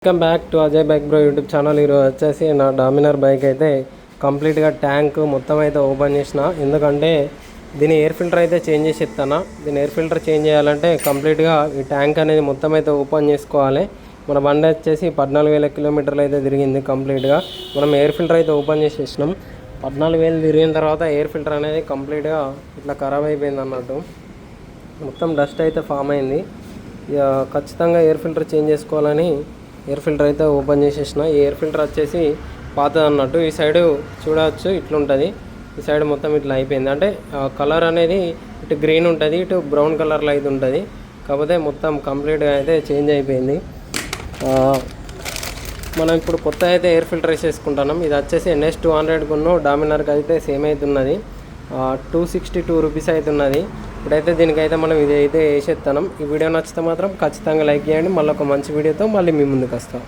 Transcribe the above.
Welcome back to Ajay bike bro YouTube channel. ఈరోజు వచ్చేసి నా డామినర్ బైక్ అయితే కంప్లీట్గా ట్యాంక్ మొత్తం అయితే ఓపెన్ చేసిన. ఎందుకంటే దీని ఎయిర్ ఫిల్టర్ అయితే చేంజ్ చేసి ఇస్తాను. దీని ఎయిర్ ఫిల్టర్ చేంజ్ చేయాలంటే కంప్లీట్గా ఈ ట్యాంక్ అనేది మొత్తం అయితే ఓపెన్ చేసుకోవాలి. మన బండి వచ్చేసి 14,000 కిలోమీటర్లు అయితే తిరిగింది కంప్లీట్గా. మనం ఎయిర్ ఫిల్టర్ అయితే ఓపెన్ చేసేసినాం. 14,000 తిరిగిన తర్వాత ఎయిర్ ఫిల్టర్ అనేది కంప్లీట్గా ఇట్లా ఖరాబ్ అయిపోయింది అన్నట్టు. మొత్తం డస్ట్ అయితే ఫామ్ అయింది. ఇక ఖచ్చితంగా ఎయిర్ ఫిల్టర్ చేంజ్ చేసుకోవాలని ఎయిర్ ఫిల్టర్ అయితే ఓపెన్ చేసేసిన. ఈ ఎయిర్ ఫిల్టర్ వచ్చేసి పాతది అన్నట్టు. ఈ సైడు చూడవచ్చు ఇట్లుంటుంది. ఈ సైడ్ మొత్తం ఇట్లా అయిపోయింది. అంటే కలర్ అనేది ఇటు గ్రీన్ ఉంటుంది, ఇటు బ్రౌన్ కలర్లో అయితే ఉంటుంది. కాకపోతే మొత్తం కంప్లీట్గా అయితే చేంజ్ అయిపోయింది. మనం ఇప్పుడు కొత్త అయితే ఎయిర్ ఫిల్టర్ వేసేసుకుంటున్నాం. ఇది వచ్చేసి NS200 కొన్న డామినర్కి అయితే సేమ్ అవుతున్నది. 262 రూపీస్ అవుతున్నది. ఇప్పుడైతే దీనికైతే మనం ఇది అయితే వేసేస్తున్నాం. ఈ వీడియో నచ్చితే మాత్రం ఖచ్చితంగా లైక్ చేయండి. మళ్ళీ ఒక మంచి వీడియోతో మళ్ళీ మీ ముందుకు వస్తాం.